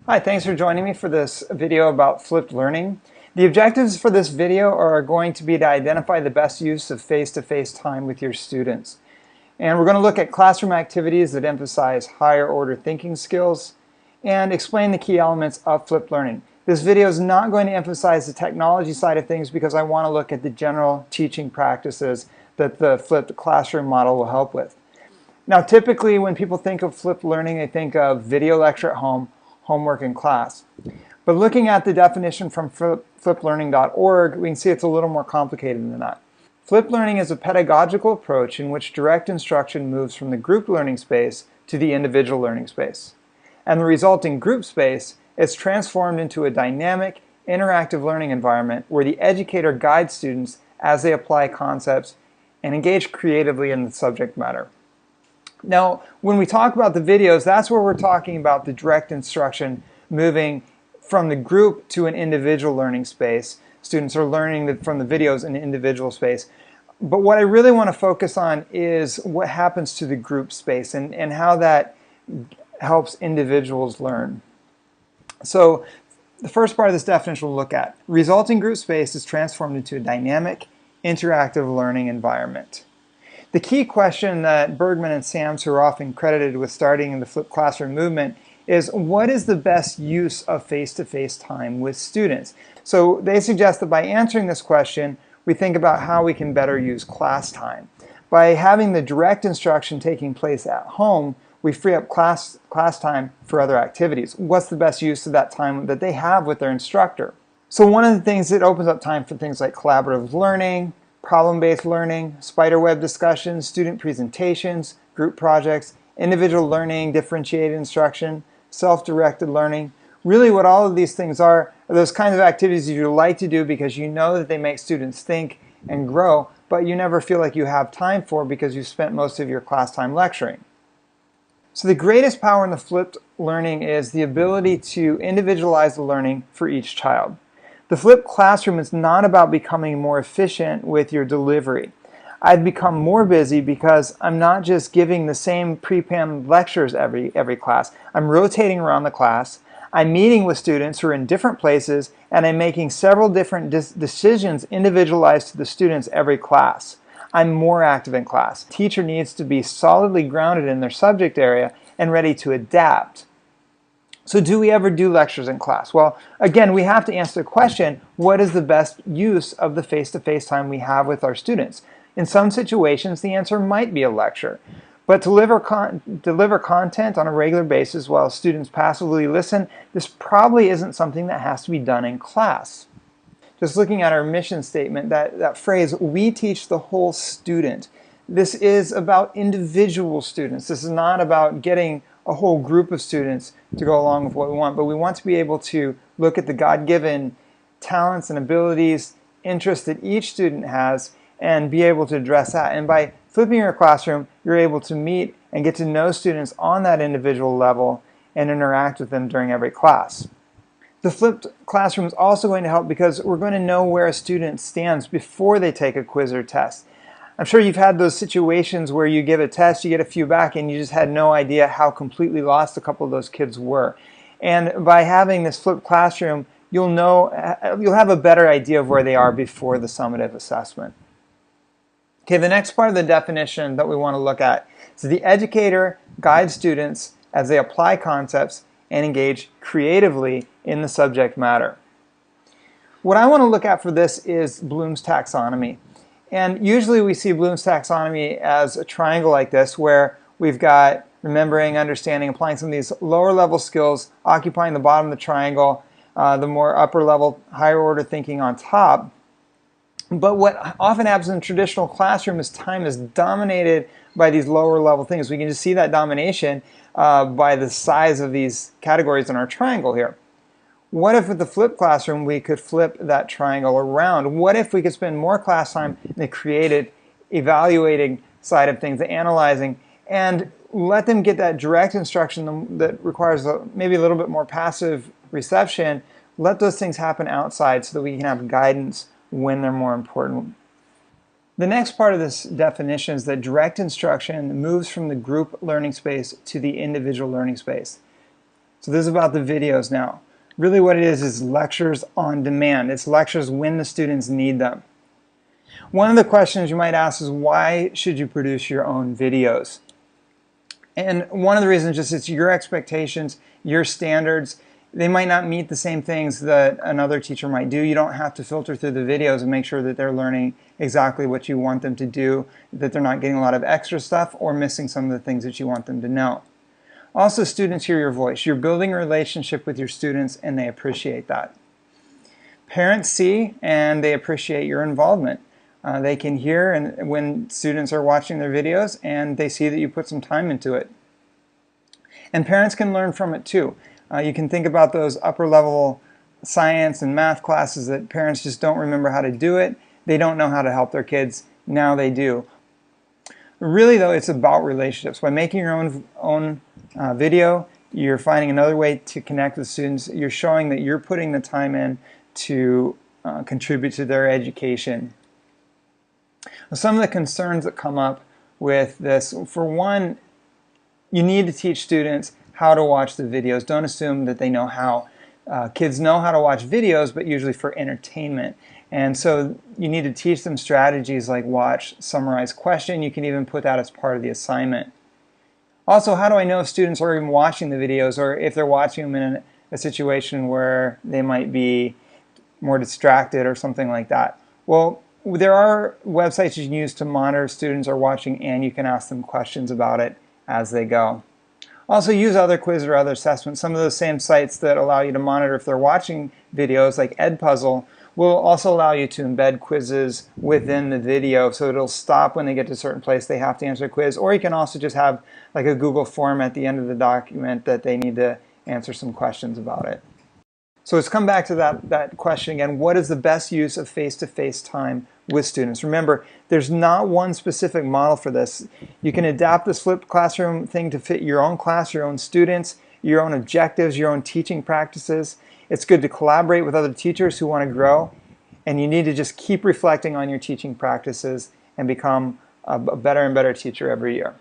Hi, thanks for joining me for this video about flipped learning. The objectives for this video are going to be to identify the best use of face-to-face time with your students. And we're going to look at classroom activities that emphasize higher order thinking skills and explain the key elements of flipped learning. This video is not going to emphasize the technology side of things because I want to look at the general teaching practices that the flipped classroom model will help with. Now, typically when people think of flipped learning, they think of video lecture at home, homework in class. But looking at the definition from flippedlearning.org, we can see it's a little more complicated than that. Flipped learning is a pedagogical approach in which direct instruction moves from the group learning space to the individual learning space. And the resulting group space is transformed into a dynamic, interactive learning environment where the educator guides students as they apply concepts and engage creatively in the subject matter. Now, when we talk about the videos, that's where we're talking about the direct instruction moving from the group to an individual learning space. Students are learning from the videos in an individual space. But what I really want to focus on is what happens to the group space and how that helps individuals learn. So the first part of this definition we'll look at. Resulting group space is transformed into a dynamic, interactive learning environment. The key question that Bergman and Sams, who are often credited with starting the flipped classroom movement, is what is the best use of face-to-face time with students? So they suggest that by answering this question, we think about how we can better use class time. By having the direct instruction taking place at home, we free up class time for other activities. What's the best use of that time that they have with their instructor? So one of the things, it opens up time for things like collaborative learning, problem-based learning, spiderweb discussions, student presentations, group projects, individual learning, differentiated instruction, self-directed learning. Really what all of these things are those kinds of activities you like to do because you know that they make students think and grow, but you never feel like you have time for because you spent most of your class time lecturing. So the greatest power in the flipped learning is the ability to individualize the learning for each child. The flipped classroom is not about becoming more efficient with your delivery. I've become more busy because I'm not just giving the same pre-planned lectures every class. I'm rotating around the class. I'm meeting with students who are in different places, and I'm making several different decisions individualized to the students every class. I'm more active in class. The teacher needs to be solidly grounded in their subject area and ready to adapt. So do we ever do lectures in class? Well, again, we have to answer the question, what is the best use of the face-to-face time we have with our students? In some situations, the answer might be a lecture. But to deliver content on a regular basis while students passively listen, this probably isn't something that has to be done in class. Just looking at our mission statement, that phrase, we teach the whole student. This is about individual students. This is not about getting a whole group of students to go along with what we want, but we want to be able to look at the God-given talents and abilities, interests that each student has, and be able to address that. And by flipping your classroom, you're able to meet and get to know students on that individual level and interact with them during every class. The flipped classroom is also going to help because we're going to know where a student stands before they take a quiz or test. I'm sure you've had those situations where you give a test, you get a few back, and you just had no idea how completely lost a couple of those kids were. And by having this flipped classroom, you'll have a better idea of where they are before the summative assessment. Okay, the next part of the definition that we want to look at is the educator guides students as they apply concepts and engage creatively in the subject matter. What I want to look at for this is Bloom's taxonomy. And usually we see Bloom's taxonomy as a triangle like this where we've got remembering, understanding, applying some of these lower level skills occupying the bottom of the triangle, the more upper level, higher order thinking on top. But what often happens in a traditional classroom is time is dominated by these lower level things. We can just see that domination by the size of these categories in our triangle here. What if with the flipped classroom we could flip that triangle around? What if we could spend more class time in the creative, evaluating side of things, the analyzing, and let them get that direct instruction that requires maybe a little bit more passive reception? Let those things happen outside so that we can have guidance when they're more important. The next part of this definition is that direct instruction moves from the group learning space to the individual learning space. So this is about the videos now. Really what it is lectures on demand. It's lectures when the students need them. One of the questions you might ask is, why should you produce your own videos? And one of the reasons is it's your expectations, your standards. They might not meet the same things that another teacher might do. You don't have to filter through the videos and make sure that they're learning exactly what you want them to do, that they're not getting a lot of extra stuff or missing some of the things that you want them to know. Also, students hear your voice. You're building a relationship with your students and they appreciate that. Parents see and they appreciate your involvement. They can hear and when students are watching their videos and they see that you put some time into it. And parents can learn from it too. You can think about those upper level science and math classes that parents just don't remember how to do it. They don't know how to help their kids. Now they do. Really though, it's about relationships. By making your own video, you're finding another way to connect with students. You're showing that you're putting the time in to contribute to their education. Some of the concerns that come up with this, for one, you need to teach students how to watch the videos. Don't assume that they know how. Kids know how to watch videos, but usually for entertainment. And so you need to teach them strategies like watch, summarize, question. You can even put that as part of the assignment. Also, how do I know if students are even watching the videos or if they're watching them in a situation where they might be more distracted or something like that? Well, there are websites you can use to monitor if students are watching, and you can ask them questions about it as they go. Also, use other quizzes or other assessments. Some of those same sites that allow you to monitor if they're watching videos, like Edpuzzle, will also allow you to embed quizzes within the video, so it'll stop when they get to a certain place they have to answer a quiz. Or you can also just have like a Google form at the end of the document that they need to answer some questions about it. So let's come back to that question again. What is the best use of face-to-face time with students? Remember, there's not one specific model for this. You can adapt this flipped classroom thing to fit your own class, your own students, your own objectives, your own teaching practices. It's good to collaborate with other teachers who want to grow, and you need to just keep reflecting on your teaching practices and become a better and better teacher every year.